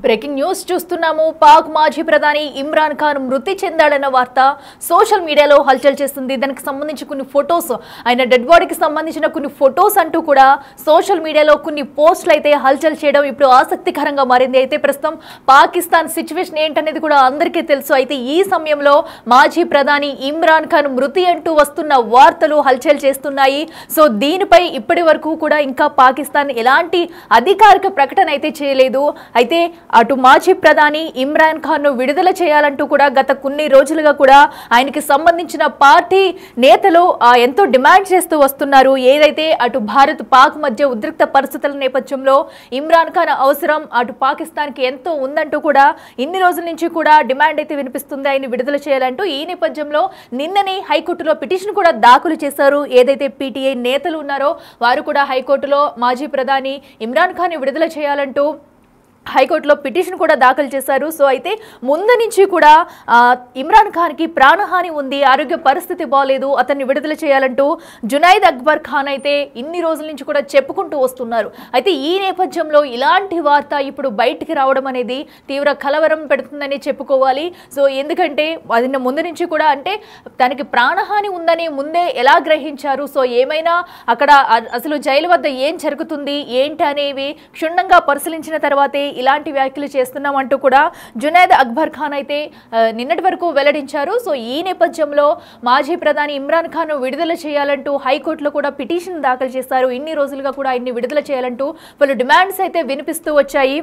Breaking news చూస్తున్నాము. పాక్ మాజీ ప్రధాని ఇమ్రాన్ ఖాన్ మృతి చెందాడన్న వార్త సోషల్ మీడియాలో హల్చల్ చేస్తుంది. దానికి సంబంధించి కొన్ని ఫొటోస్, ఆయన డెడ్ బాడీకి సంబంధించిన కొన్ని ఫొటోస్ అంటూ కూడా సోషల్ మీడియాలో కొన్ని పోస్టులు అయితే హల్చల్ చేయడం ఇప్పుడు ఆసక్తికరంగా మారింది. అయితే ప్రస్తుతం పాకిస్తాన్ సిచ్యువేషన్ ఏంటనేది కూడా అందరికీ తెలుసు. అయితే ఈ సమయంలో మాజీ ప్రధాని ఇమ్రాన్ ఖాన్ మృతి అంటూ వస్తున్న వార్తలు హల్చల్ చేస్తున్నాయి. సో దీనిపై ఇప్పటి వరకు కూడా ఇంకా పాకిస్తాన్ ఎలాంటి అధికారిక ప్రకటన అయితే చేయలేదు. అయితే అటు మాజీ ప్రధాని ఇమ్రాన్ ఖాన్ ను విడుదల చేయాలంటూ కూడా గత కొన్ని రోజులుగా కూడా ఆయనకి సంబంధించిన పార్టీ నేతలు ఎంతో డిమాండ్ చేస్తూ వస్తున్నారు. ఏదైతే అటు భారత్ పాక్ మధ్య ఉద్రిక్త పరిస్థితుల నేపథ్యంలో ఇమ్రాన్ ఖాన్ అవసరం అటు పాకిస్తాన్ కి ఎంతో ఉందంటూ కూడా ఇన్ని రోజుల నుంచి కూడా డిమాండ్ అయితే వినిపిస్తుంది ఆయన విడుదల చేయాలంటూ. ఈ నేపథ్యంలో నిన్ననే హైకోర్టులో పిటిషన్ కూడా దాఖలు చేశారు. ఏదైతే పీటీఐ నేతలు ఉన్నారో వారు కూడా హైకోర్టులో మాజీ ప్రధాని ఇమ్రాన్ ఖాన్ ని విడుదల చేయాలంటూ హైకోర్టులో పిటిషన్ కూడా దాఖలు చేశారు. సో అయితే ముందు నుంచి కూడా ఇమ్రాన్ ఖాన్కి ప్రాణహాని ఉంది, ఆరోగ్య పరిస్థితి బాగలేదు, అతన్ని విడుదల చేయాలంటూ జునైద్ అక్బర్ ఖాన్ అయితే ఇన్ని రోజుల నుంచి కూడా చెప్పుకుంటూ వస్తున్నారు. అయితే ఈ నేపథ్యంలో ఇలాంటి వార్త ఇప్పుడు బయటికి రావడం అనేది తీవ్ర కలవరం పెడుతుందని చెప్పుకోవాలి. సో ఎందుకంటే అది ముందు నుంచి కూడా అంటే తనకి ప్రాణహాని ఉందని ముందే ఎలా గ్రహించారు, సో ఏమైనా అక్కడ అసలు జైలు వద్ద ఏం జరుగుతుంది ఏంటి అనేవి క్షుణ్ణంగా పరిశీలించిన తర్వాతే ఇలాంటి వ్యాఖ్యలు చేస్తున్నామంటూ కూడా జునైద్ అక్బర్ ఖాన్ అయితే నిన్నటి వరకు వెల్లడించారు. సో ఈ నేపథ్యంలో మాజీ ప్రధాని ఇమ్రాన్ ఖాన్ విడుదల చేయాలంటూ హైకోర్టులో కూడా పిటిషన్ దాఖలు చేశారు. ఇన్ని రోజులుగా కూడా ఆయన్ని విడుదల చేయాలంటూ పలు డిమాండ్స్ అయితే వినిపిస్తూ వచ్చాయి.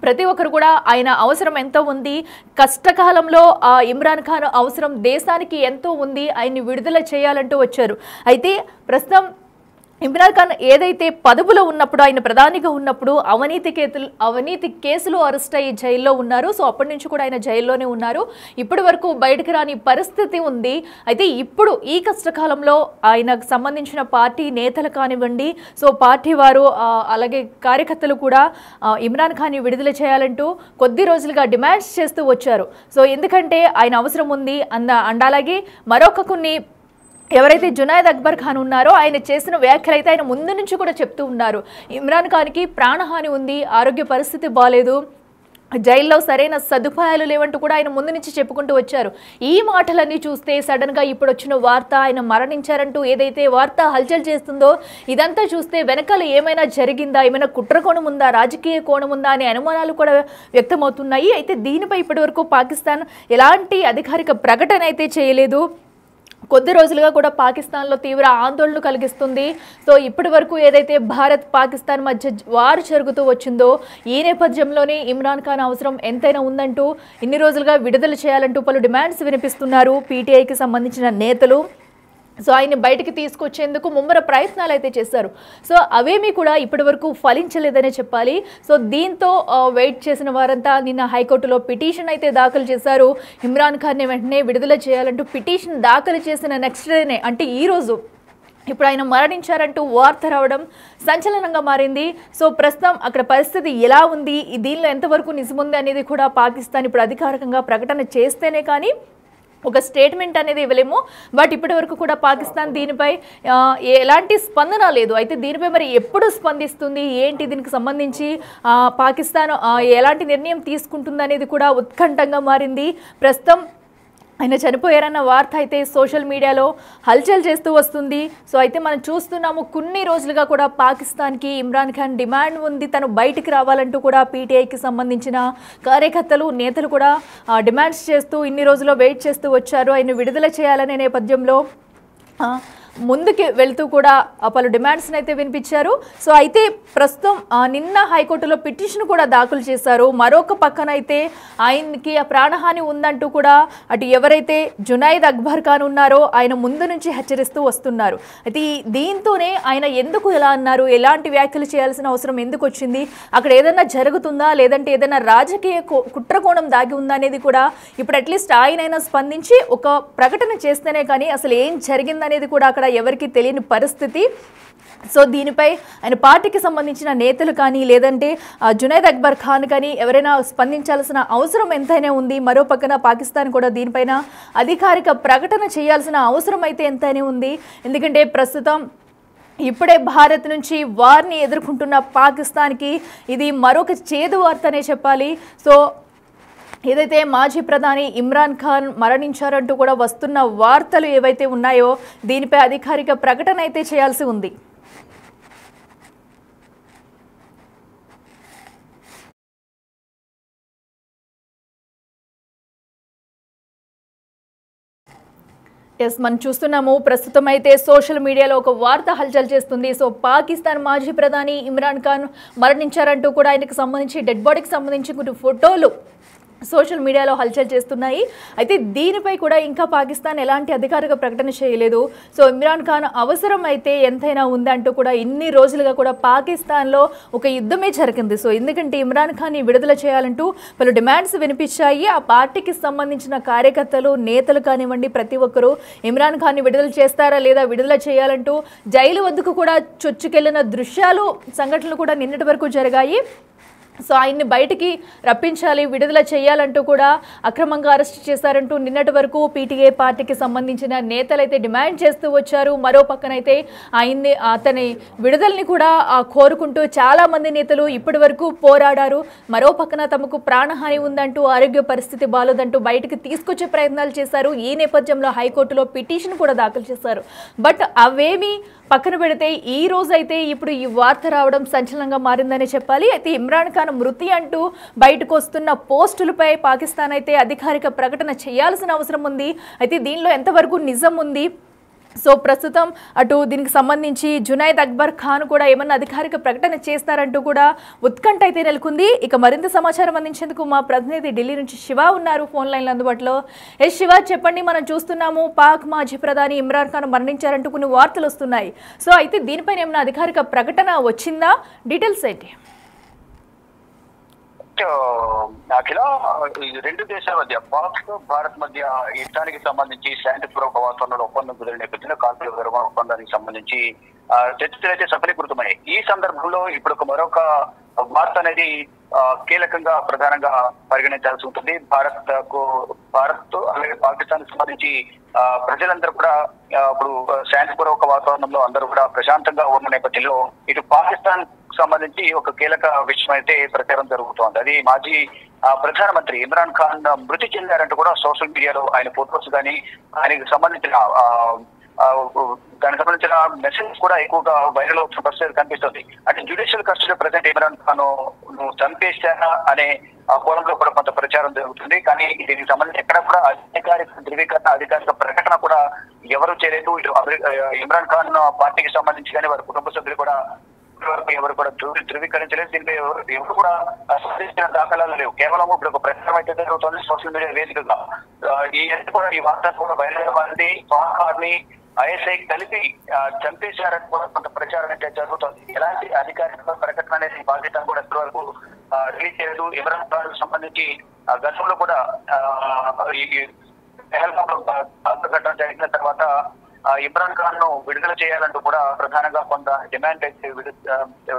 ప్రతి ఒక్కరు కూడా ఆయన అవసరం ఎంతో ఉంది, కష్టకాలంలో ఇమ్రాన్ ఖాన్ అవసరం దేశానికి ఎంతో ఉంది, ఆయన్ని విడుదల చేయాలంటూ వచ్చారు. అయితే ప్రస్తుతం ఇమ్రాన్ ఖాన్ ఏదైతే పదవిలో ఉన్నప్పుడు ఆయన ప్రధానిగా ఉన్నప్పుడు అవినీతి కేసులు అరెస్ట్ అయ్యి జైల్లో ఉన్నారు. సో అప్పటి నుంచి కూడా ఆయన జైల్లోనే ఉన్నారు. ఇప్పటి వరకు బయటకు రాని పరిస్థితి ఉంది. అయితే ఇప్పుడు ఈ కష్టకాలంలో ఆయనకు సంబంధించిన పార్టీ నేతలు కానివ్వండి, సో పార్టీ వారు అలాగే కార్యకర్తలు కూడా ఇమ్రాన్ ఖాన్ విడుదల చేయాలంటూ కొద్ది రోజులుగా డిమాండ్స్ చేస్తూ వచ్చారు. సో ఎందుకంటే ఆయన అవసరం ఉంది అండ్ అలాగే మరొక కొన్ని ఎవరైతే జునైద్ అక్బర్ ఖాన్ ఉన్నారో ఆయన చేసిన వ్యాఖ్యలు అయితే ఆయన ముందు నుంచి కూడా చెప్తూ ఉన్నారు. ఇమ్రాన్ ఖాన్కి ప్రాణహాని ఉంది, ఆరోగ్య పరిస్థితి బాగాలేదు, జైల్లో సరైన సదుపాయాలు లేవంటూ కూడా ఆయన ముందు నుంచి చెప్పుకుంటూ వచ్చారు. ఈ మాటలన్నీ చూస్తే సడన్గా ఇప్పుడు వచ్చిన వార్త ఆయన మరణించారంటూ ఏదైతే వార్త హల్చల్ చేస్తుందో ఇదంతా చూస్తే వెనకాల ఏమైనా జరిగిందా, ఏమైనా కుట్ర కోణం ఉందా, రాజకీయ కోణం ఉందా అనే అనుమానాలు కూడా వ్యక్తమవుతున్నాయి. అయితే దీనిపై ఇప్పటివరకు పాకిస్తాన్ ఎలాంటి అధికారిక ప్రకటన అయితే చేయలేదు. కొద్ది రోజులుగా కూడా పాకిస్తాన్లో తీవ్ర ఆందోళన కలిగిస్తుంది. సో ఇప్పటి వరకు ఏదైతే భారత్ పాకిస్తాన్ మధ్య వారు జరుగుతూ వచ్చిందో ఈ నేపథ్యంలోనే ఇమ్రాన్ ఖాన్ అవసరం ఎంతైనా ఉందంటూ ఇన్ని రోజులుగా విడుదల చేయాలంటూ పలు డిమాండ్స్ వినిపిస్తున్నారు పీటీఐకి సంబంధించిన నేతలు. సో ఆయన్ని బయటికి తీసుకొచ్చేందుకు ముమ్మర ప్రయత్నాలు అయితే చేశారు. సో అవేమీ కూడా ఇప్పటి వరకు ఫలించలేదనే చెప్పాలి. సో దీంతో వెయిట్ చేసిన వారంతా నిన్న హైకోర్టులో పిటిషన్ అయితే దాఖలు చేశారు. ఇమ్రాన్ ఖాన్ని వెంటనే విడుదల చేయాలంటూ పిటిషన్ దాఖలు చేసిన నెక్స్ట్ డేనే అంటే ఈరోజు ఇప్పుడు ఆయన మరణించారంటూ వార్త రావడం సంచలనంగా మారింది. సో ప్రస్తుతం అక్కడ పరిస్థితి ఎలా ఉంది, దీనిలో ఎంతవరకు నిజముంది అనేది కూడా పాకిస్తాన్ ఇప్పుడు అధికారికంగా ప్రకటన చేస్తేనే కానీ ఒక స్టేట్మెంట్ అనేది ఇవ్వలేము. బట్ ఇప్పటి వరకు కూడా పాకిస్తాన్ దీనిపై ఎలాంటి స్పందన లేదు. అయితే దీనిపై మరి ఎప్పుడు స్పందిస్తుంది ఏంటి, దీనికి సంబంధించి పాకిస్తాన్ ఎలాంటి నిర్ణయం తీసుకుంటుంది అనేది కూడా ఉత్కంఠంగా మారింది. ప్రస్తుతం ఆయన చనిపోయారన్న వార్త అయితే సోషల్ మీడియాలో హల్చల్ చేస్తూ వస్తుంది. సో అయితే మనం చూస్తున్నాము కొన్ని రోజులుగా కూడా పాకిస్తాన్కి ఇమ్రాన్ ఖాన్ డిమాండ్ ఉంది, తను బయటికి రావాలంటూ కూడా పీటీఐకి సంబంధించిన కార్యకర్తలు నేతలు కూడా డిమాండ్స్ చేస్తూ ఇన్ని రోజులు వెయిట్ చేస్తూ వచ్చారు. ఆయన విడుదల చేయాలనే నేపథ్యంలో ముందుకి వెళ్తూ కూడా పలు డిమాండ్స్ని అయితే వినిపించారు. సో అయితే ప్రస్తుతం నిన్న హైకోర్టులో పిటిషన్ కూడా దాఖలు చేశారు. మరొక పక్కన అయితే ఆయనకి ప్రాణహాని ఉందంటూ కూడా అటు ఎవరైతే జునైద్ అక్బర్ ఖాన్ ఉన్నారో ఆయన ముందు నుంచి హెచ్చరిస్తూ వస్తున్నారు. అయితే దీంతోనే ఆయన ఎందుకు ఎలా అన్నారు, ఎలాంటి వ్యాఖ్యలు చేయాల్సిన అవసరం ఎందుకు వచ్చింది, అక్కడ ఏదైనా జరుగుతుందా లేదంటే ఏదైనా రాజకీయ కుట్రకోణం దాగి ఉందా అనేది కూడా ఇప్పుడు అట్లీస్ట్ ఆయనైనా స్పందించి ఒక ప్రకటన చేస్తేనే కానీ అసలు ఏం జరిగిందనేది కూడా అక్కడ ఎవరికి తెలియని పరిస్థితి. సో దీనిపై ఆయన పార్టీకి సంబంధించిన నేతలు కానీ లేదంటే జునైద్ అక్బర్ ఖాన్ కానీ ఎవరైనా స్పందించాల్సిన అవసరం ఎంతైనా ఉంది. మరో పక్కన పాకిస్తాన్ కూడా దీనిపైన అధికారిక ప్రకటన చేయాల్సిన అవసరం అయితే ఎంతైనా ఉంది. ఎందుకంటే ప్రస్తుతం ఇప్పుడే భారత్ నుంచి వార్ని ఎదుర్కొంటున్న పాకిస్తాన్కి ఇది మరొక చేదు వార్తనే చెప్పాలి. సో ఏదైతే మాజీ ప్రధాని ఇమ్రాన్ ఖాన్ మరణించారంటూ కూడా వస్తున్న వార్తలు ఏవైతే ఉన్నాయో దీనిపై అధికారిక ప్రకటన అయితే చేయాల్సి ఉంది. మనం చూస్తున్నాము ప్రస్తుతం అయితే సోషల్ మీడియాలో ఒక వార్త హల్చల్ చేస్తుంది. సో పాకిస్తాన్ మాజీ ప్రధాని ఇమ్రాన్ ఖాన్ మరణించారంటూ కూడా ఆయనకు సంబంధించి డెడ్ బాడీకి సంబంధించి కొన్ని ఫోటోలు సోషల్ మీడియాలో హల్చల్ చేస్తున్నాయి. అయితే దీనిపై కూడా ఇంకా పాకిస్తాన్ ఎలాంటి అధికారిక ప్రకటన చేయలేదు. సో ఇమ్రాన్ ఖాన్ అవసరం అయితే ఎంతైనా ఉందంటూ కూడా ఇన్ని రోజులుగా కూడా పాకిస్తాన్లో ఒక యుద్ధమే జరిగింది. సో ఎందుకంటే ఇమ్రాన్ ఖాన్ని విడుదల చేయాలంటూ పలు డిమాండ్స్ వినిపించాయి. ఆ పార్టీకి సంబంధించిన కార్యకర్తలు నేతలు కానివ్వండి ప్రతి ఒక్కరూ ఇమ్రాన్ ఖాన్ని విడుదల చేస్తారా లేదా విడుదల చేయాలంటూ జైలు వద్దకు కూడా చొచ్చుకెళ్లిన దృశ్యాలు సంఘటనలు కూడా నిన్నటి వరకు జరిగాయి. సో ఆయన్ని బయటికి రప్పించాలి విడుదల చేయాలంటూ కూడా అక్రమంగా అరెస్ట్ చేశారంటూ నిన్నటి వరకు పీటీఏ పార్టీకి సంబంధించిన నేతలైతే డిమాండ్ చేస్తూ వచ్చారు. మరో పక్కనైతే అతని విడుదలని కూడా కోరుకుంటూ చాలామంది నేతలు ఇప్పటి వరకు పోరాడారు. మరో పక్కన తమకు ప్రాణహాని ఉందంటూ ఆరోగ్య పరిస్థితి బాలేదంటూ బయటికి తీసుకొచ్చే ప్రయత్నాలు చేశారు. ఈ నేపథ్యంలో హైకోర్టులో పిటిషన్ కూడా దాఖలు చేశారు. బట్ అవేమీ పక్కన పెడితే ఈ రోజైతే ఇప్పుడు ఈ వార్త రావడం సంచలనంగా మారిందని చెప్పాలి. అయితే ఇమ్రాన్ ఖాన్ మృతి అంటూ బయటకు వస్తున్న పోస్టులపై పాకిస్తాన్ అయితే అధికారిక ప్రకటన చేయాల్సిన అవసరం ఉంది. అయితే దీనిలో ఎంతవరకు నిజం ఉంది? సో ప్రస్తుతం అటు దీనికి సంబంధించి జునైద్ అక్బర్ ఖాన్ కూడా ఏమన్నా అధికారిక ప్రకటన చేస్తారంటూ కూడా ఉత్కంఠ అయితే నెలకొంది. ఇక మరింత సమాచారం అందించేందుకు మా ప్రతినిధి ఢిల్లీ నుంచి శివ ఉన్నారు ఫోన్ లైన్లో అందుబాటులో. శివ చెప్పండి, మనం చూస్తున్నాము పాక్ మాజీ ప్రధాని ఇమ్రాన్ ఖాన్ మరణించారంటూ కొన్ని వార్తలు వస్తున్నాయి. సో అయితే దీనిపైన ఏమన్నా అధికారిక ప్రకటన వచ్చిందా? డీటెయిల్స్ ఏంటి? అఖిల, రెండు దేశాల మధ్య పాక్ భారత్ మధ్య యుద్ధానికి సంబంధించి శాంతిపూర్వక వాతావరణంలో ఒప్పందం కుదిరిన నేపథ్యంలో కాల్పుల విరమణ ఒప్పందానికి సంబంధించి చర్చలు అయితే సఫలీకృతమయ్యాయి. ఈ సందర్భంలో ఇప్పుడు మరొక వార్త అనేది కీలకంగా ప్రధానంగా పరిగణించాల్సి ఉంటుంది. భారత్ అలాగే పాకిస్తాన్ సంబంధించి ప్రజలందరూ కూడా ఇప్పుడు శాంతిపూర్వక వాతావరణంలో అందరూ కూడా ప్రశాంతంగా ఉన్న నేపథ్యంలో ఇటు పాకిస్తాన్ సంబంధించి ఒక కీలక విషయం అయితే ప్రచారం జరుగుతోంది. అది మాజీ ప్రధానమంత్రి ఇమ్రాన్ ఖాన్ మృతి చెందారంటూ కూడా సోషల్ మీడియాలో ఆయన ఫోటోస్ కానీ ఆయనకు సంబంధించిన దానికి సంబంధించిన మెసేజ్ కూడా ఎక్కువగా వైరల్ అవుతున్న పరిస్థితి కనిపిస్తుంది. అంటే judicial custody president Imran Khan చంపేశారా అనే కోణంలో కూడా కొంత ప్రచారం జరుగుతుంది. కానీ దీనికి సంబంధించి ఎక్కడ కూడా అధికారిక ధృవీకరణ అధికారిక ప్రకటన కూడా ఎవరు చేయలేదు. ఇటు ఇమ్రాన్ ఖాన్ పార్టీకి సంబంధించి కానీ వారి కుటుంబ సభ్యులు కూడా ఎవరు కూడా ధృవీకరించలేదు. దీనిపై ఎవరు కూడా సాధించిన దాఖలాలు లేవు. కేవలం ఇప్పుడు ఒక ప్రచారం అయితే జరుగుతుంది సోషల్ మీడియా వేదికగా. ఈ వార్త కూడా వైరల్ మారింది. పాక్ని ఐఎస్ఐ కలిపి చంపేశారని కూడా కొంత ప్రచారం అయితే జరుగుతుంది. ఎలాంటి అధికారిక ప్రకటన అనేది బాధ్యత కూడా ఇప్పటి వరకు రిలీజ్ చేయలేదు. ఇమ్రాన్ ఖాన్ సంబంధించి గతంలో కూడా ఈ ఘటన జరిగిన తర్వాత ఇమ్రాన్ ఖాన్ ను విడుదల చేయాలంటూ కూడా ప్రధానంగా కొంత డిమాండ్ అయితే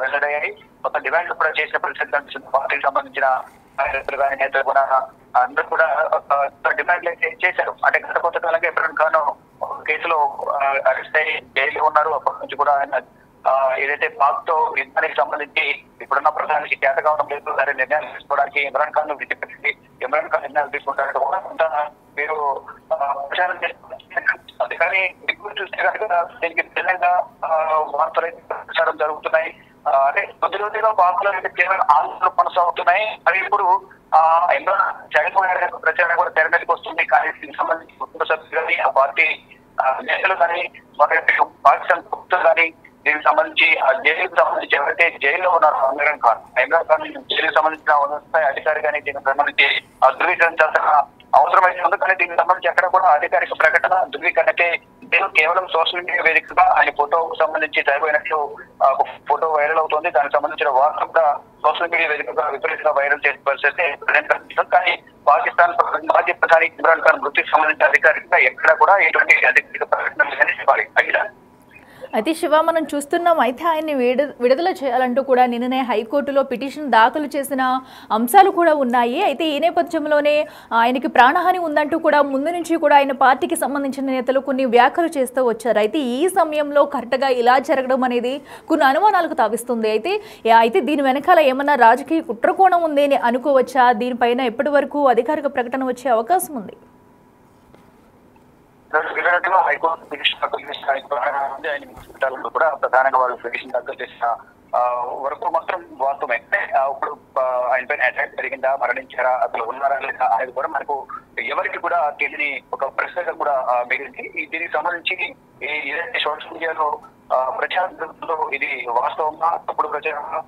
వెల్లడయ్యాయి. కొంత డిమాండ్ కూడా చేసిన పరిస్థితి కనిపిస్తుంది. పార్టీకి సంబంధించిన నేతలు కూడా అందరూ కూడా డిమాండ్లు అయితే చేశారు. అంటే గత కొంతకాలంగా ఇమ్రాన్ ఖాన్ కేసులో అరెస్ట్ అయ్యి జైలు ఉన్నారు. అప్పటి నుంచి కూడా ఆయన ఏదైతే పాక్ తో యుద్ధానికి సంబంధించి ఇప్పుడున్న ప్రధానికి చేత కావడం లేదు, సరే నిర్ణయాలు తీసుకోవడానికి ఇమ్రాన్ ఖాన్ ను విడిచిపెట్టి ఇమ్రాన్ ఖాన్ నిర్ణయాలు తీసుకుంటారంటే కూడా కొంత మీరు ప్రచారం చేస్తున్నారు. అందుకని ఇప్పుడు చూస్తే కనుక దీనికి భిన్నంగా వార్తలు అయితే ప్రచారం జరుగుతున్నాయి. అంటే కొద్ది రోజులుగా పాక్ లో కేవలం ఆందోళనలు కొనసాగుతున్నాయి. అవి ఇప్పుడు ఇమ్రాన్ చనిపోయిన ప్రచారం కూడా తెర మీదకి వస్తుంది. కానీ దీనికి సంబంధించి కుటుంబ సభ్యులు కానీ ఆ పార్టీ నేతలు కానీ పాకిస్తాన్ ప్రభుత్వం కానీ దీనికి సంబంధించి ఆ జైలుకు సంబంధించి ఎవరైతే జైల్లో ఉన్నారో ఇమ్రాన్ ఖాన్ జైలుకు సంబంధించిన ఉన్నత అధికారి కానీ దీనికి సంబంధించి ధృవీకరించాల్సిన అవసరం అయితే ఉంది. కానీ దీనికి సంబంధించి ఎక్కడ కూడా అధికారిక ప్రకటన ధృవీకరణ అయితే కేవలం సోషల్ మీడియా వేదికగా ఆయన ఫోటోకు సంబంధించి చనిపోయినట్లు ఫోటో వైరల్ అవుతుంది. దానికి సంబంధించిన వార్త కూడా సోషల్ మీడియా వేదికగా విపరీతంగా వైరల్ చేసే పరిస్థితి కనిపిస్తుంది. కానీ పాకిస్తాన్ మాజీ ప్రధాని ఇమ్రాన్ ఖాన్ మృతికి సంబంధించిన అధికారికంగా ఎక్కడ కూడా ఎటువంటి అధికారిక ప్రకటన లేదని చెప్పాలి. అయితే శివ మనం చూస్తున్నాం. అయితే ఆయన్ని విడుదల చేయాలంటూ కూడా నిన్ననే హైకోర్టులో పిటిషన్ దాఖలు చేసిన అంశాలు కూడా ఉన్నాయి. అయితే ఈ నేపథ్యంలోనే ఆయనకి ప్రాణహాని ఉందంటూ కూడా ముందు నుంచి కూడా ఆయన పార్టీకి సంబంధించిన నేతలు కొన్ని వ్యాఖ్యలు చేస్తూ వచ్చారు. అయితే ఈ సమయంలో కరెక్ట్గా ఇలా జరగడం అనేది కొన్ని అనుమానాలకు తావిస్తుంది. అయితే దీని వెనకాల ఏమన్నా రాజకీయ కుట్రకోణం ఉంది అని అనుకోవచ్చా? దీనిపైన ఎప్పటి వరకు అధికారిక ప్రకటన వచ్చే అవకాశం ఉంది? హైకోర్టు పిటిషన్ దాఖలు చేసిన ఆయన కూడా ప్రధానంగా వాళ్ళు పిటిషన్ దాఖలు చేసిన వరకు మాత్రం వాస్తవమే. ఇప్పుడు ఆయన పైన అటాక్ జరిగిందా, మరణించారా, అసలు ఉన్నారా లేదా అనేది కూడా మనకు ఎవరికి కూడా తెలియని ఒక ప్రశ్నగా కూడా మిగిలింది. దీనికి సంబంధించి ఏదైతే సోషల్ మీడియాలో ప్రచారం జరుగుతుందో ఇది వాస్తవంగా తప్పుడు ప్రచారంగా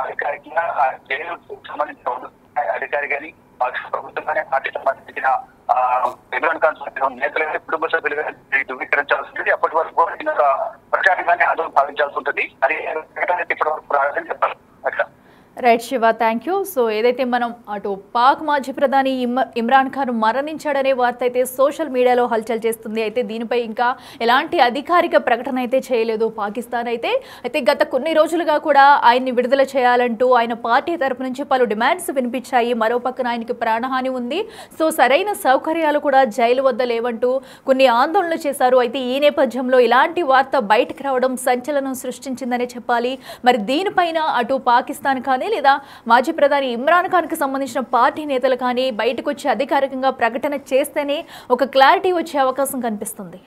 అధికారికంగా జైలుకు సంబంధించిన అధికారి కానీ ప్రభుత్వం కానీ పార్టీకి సంబంధించిన ఇమ్రాన్ ఖాన్ నేతలు కుటుంబ సభ్యులు ధృవీకరించాల్సి ఉంటుంది. అప్పటి వరకు కూడా ప్రచారంగానే ఆందోళన భావించాల్సి ఉంటుంది. అది ఇప్పటి వరకు రాదని చెప్పాలి. అట్లా right Shiva, thank you. So ఏదైతే మనం అటు పాక్ మాజీ ప్రధాని ఇమ్రాన్ ఖాన్ మరణించాడనే వార్త అయితే సోషల్ మీడియాలో హల్చల్ చేస్తుంది. అయితే దీనిపై ఇంకా ఎలాంటి అధికారిక ప్రకటన అయితే చేయలేదు పాకిస్తాన్. అయితే గత కొన్ని రోజులుగా కూడా ఆయన్ని విడుదల చేయాలంటూ ఆయన పార్టీ తరపు నుంచి పలు డిమాండ్స్ వినిపించాయి. మరో పక్కన ఆయనకి ప్రాణహాని ఉంది, సో సరైన సౌకర్యాలు కూడా జైలు వద్ద లేవంటూ కొన్ని ఆందోళనలు చేశారు. అయితే ఈ నేపథ్యంలో ఇలాంటి వార్త బయటకు రావడం సంచలనం సృష్టించిందనే చెప్పాలి. మరి దీనిపైన అటు పాకిస్తాన్ కానీ లేదా మాజీ ప్రధాని ఇమ్రాన్ ఖాన్ కి సంబంధించిన పార్టీ నేతలు కానీ బయటకు వచ్చి అధికారికంగా ప్రకటన చేస్తేనే ఒక క్లారిటీ వచ్చే అవకాశం కనిపిస్తుంది.